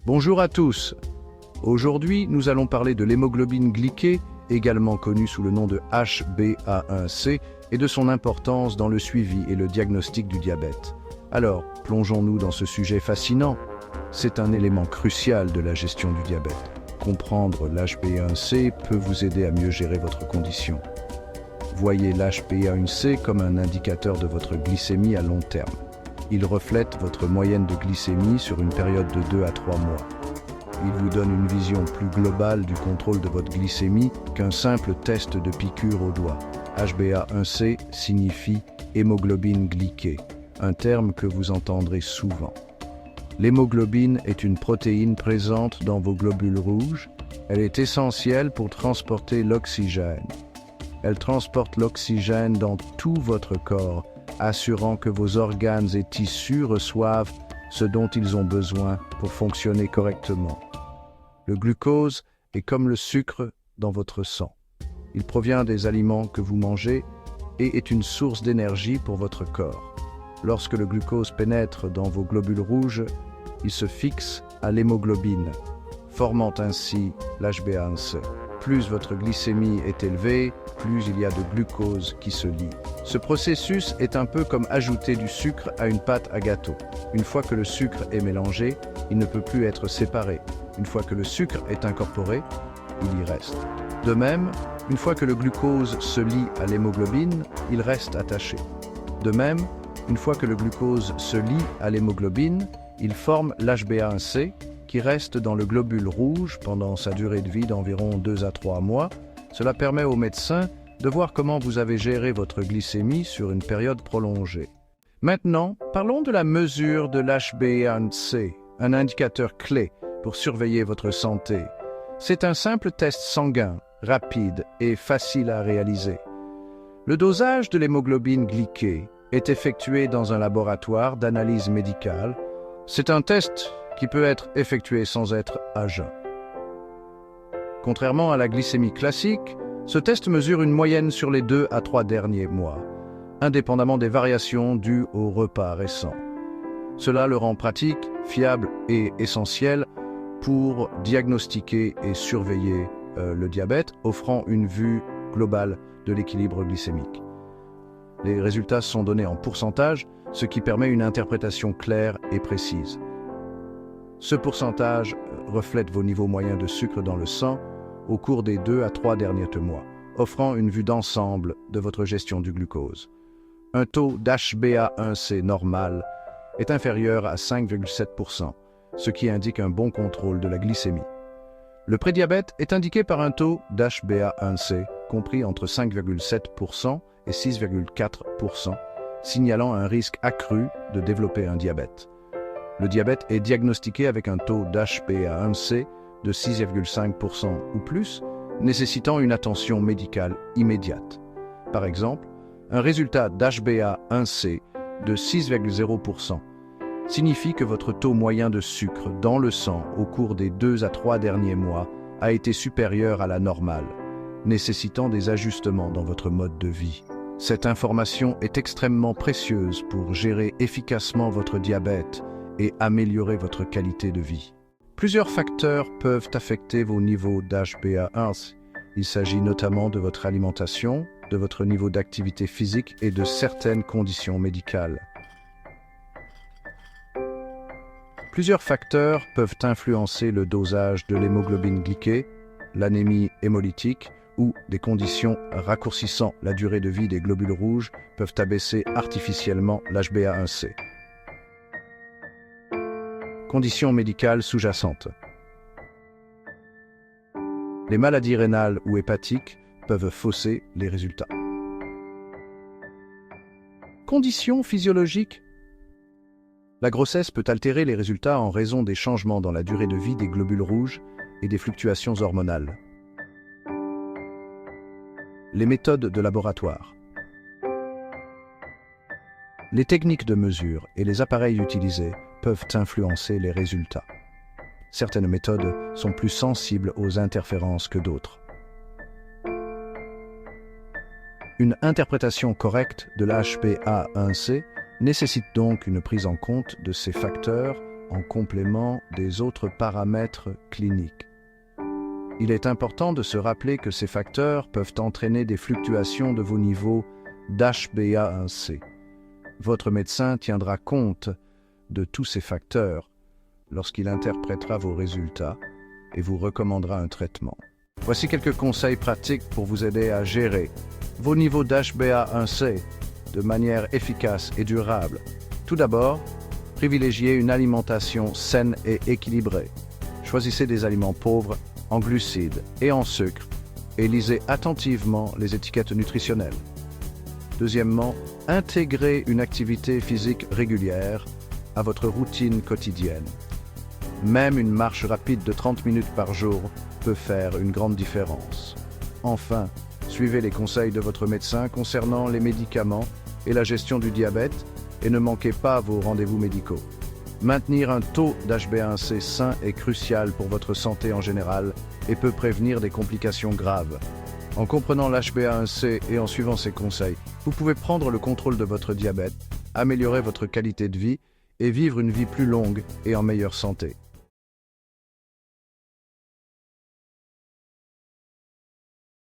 Bonjour à tous. Aujourd'hui, nous allons parler de l'hémoglobine glyquée, également connue sous le nom de HbA1c, et de son importance dans le suivi et le diagnostic du diabète. Alors, plongeons-nous dans ce sujet fascinant. C'est un élément crucial de la gestion du diabète. Comprendre l'HbA1c peut vous aider à mieux gérer votre condition. Voyez l'HbA1c comme un indicateur de votre glycémie à long terme. Il reflète votre moyenne de glycémie sur une période de 2 à 3 mois. Il vous donne une vision plus globale du contrôle de votre glycémie qu'un simple test de piqûre au doigt. HbA1c signifie hémoglobine glyquée, un terme que vous entendrez souvent. L'hémoglobine est une protéine présente dans vos globules rouges. Elle est essentielle pour transporter l'oxygène. Elle transporte l'oxygène dans tout votre corps, assurant que vos organes et tissus reçoivent ce dont ils ont besoin pour fonctionner correctement. Le glucose est comme le sucre dans votre sang. Il provient des aliments que vous mangez et est une source d'énergie pour votre corps. Lorsque le glucose pénètre dans vos globules rouges, il se fixe à l'hémoglobine, formant ainsi l'HbA1c. Plus votre glycémie est élevée, plus il y a de glucose qui se lie. Ce processus est un peu comme ajouter du sucre à une pâte à gâteau. Une fois que le sucre est mélangé, il ne peut plus être séparé. Une fois que le sucre est incorporé, il y reste. De même, une fois que le glucose se lie à l'hémoglobine, il reste attaché. De même, une fois que le glucose se lie à l'hémoglobine, il forme l'HbA1c qui reste dans le globule rouge pendant sa durée de vie d'environ 2 à 3 mois. Cela permet aux médecins de voir comment vous avez géré votre glycémie sur une période prolongée. Maintenant, parlons de la mesure de l'HbA1c, un indicateur clé pour surveiller votre santé. C'est un simple test sanguin, rapide et facile à réaliser. Le dosage de l'hémoglobine glyquée est effectué dans un laboratoire d'analyse médicale. C'est un test qui peut être effectué sans être à jeun. Contrairement à la glycémie classique, ce test mesure une moyenne sur les 2 à 3 derniers mois, indépendamment des variations dues aux repas récents. Cela le rend pratique, fiable et essentiel pour diagnostiquer et surveiller le diabète, offrant une vue globale de l'équilibre glycémique. Les résultats sont donnés en pourcentage, ce qui permet une interprétation claire et précise. Ce pourcentage reflète vos niveaux moyens de sucre dans le sang au cours des 2 à 3 derniers mois, offrant une vue d'ensemble de votre gestion du glucose. Un taux d'HbA1c normal est inférieur à 5,7%, ce qui indique un bon contrôle de la glycémie. Le prédiabète est indiqué par un taux d'HbA1c compris entre 5,7% et 6,4%, signalant un risque accru de développer un diabète. Le diabète est diagnostiqué avec un taux d'HbA1c de 6,5% ou plus, nécessitant une attention médicale immédiate. Par exemple, un résultat d'HbA1c de 6,0% signifie que votre taux moyen de sucre dans le sang au cours des 2 à 3 derniers mois a été supérieur à la normale, nécessitant des ajustements dans votre mode de vie. Cette information est extrêmement précieuse pour gérer efficacement votre diabète et améliorer votre qualité de vie. Plusieurs facteurs peuvent affecter vos niveaux d'HbA1c. Il s'agit notamment de votre alimentation, de votre niveau d'activité physique et de certaines conditions médicales. Plusieurs facteurs peuvent influencer le dosage de l'hémoglobine glyquée, l'anémie hémolytique ou des conditions raccourcissant la durée de vie des globules rouges peuvent abaisser artificiellement l'HbA1c. Conditions médicales sous-jacentes. Les maladies rénales ou hépatiques peuvent fausser les résultats. Conditions physiologiques. La grossesse peut altérer les résultats en raison des changements dans la durée de vie des globules rouges et des fluctuations hormonales. Les méthodes de laboratoire. Les techniques de mesure et les appareils utilisés peuvent influencer les résultats. Certaines méthodes sont plus sensibles aux interférences que d'autres. Une interprétation correcte de l'HbA1c nécessite donc une prise en compte de ces facteurs en complément des autres paramètres cliniques. Il est important de se rappeler que ces facteurs peuvent entraîner des fluctuations de vos niveaux d'HbA1c. Votre médecin tiendra compte de tous ces facteurs lorsqu'il interprétera vos résultats et vous recommandera un traitement. Voici quelques conseils pratiques pour vous aider à gérer vos niveaux d'HbA1c de manière efficace et durable. Tout d'abord, privilégiez une alimentation saine et équilibrée. Choisissez des aliments pauvres en glucides et en sucre et lisez attentivement les étiquettes nutritionnelles. Deuxièmement, intégrez une activité physique régulière à votre routine quotidienne. Même une marche rapide de 30 minutes par jour peut faire une grande différence. Enfin, suivez les conseils de votre médecin concernant les médicaments et la gestion du diabète et ne manquez pas vos rendez-vous médicaux. Maintenir un taux d'HbA1c sain est crucial pour votre santé en général et peut prévenir des complications graves. En comprenant l'HbA1c et en suivant ces conseils, vous pouvez prendre le contrôle de votre diabète, améliorer votre qualité de vie et vivre une vie plus longue et en meilleure santé.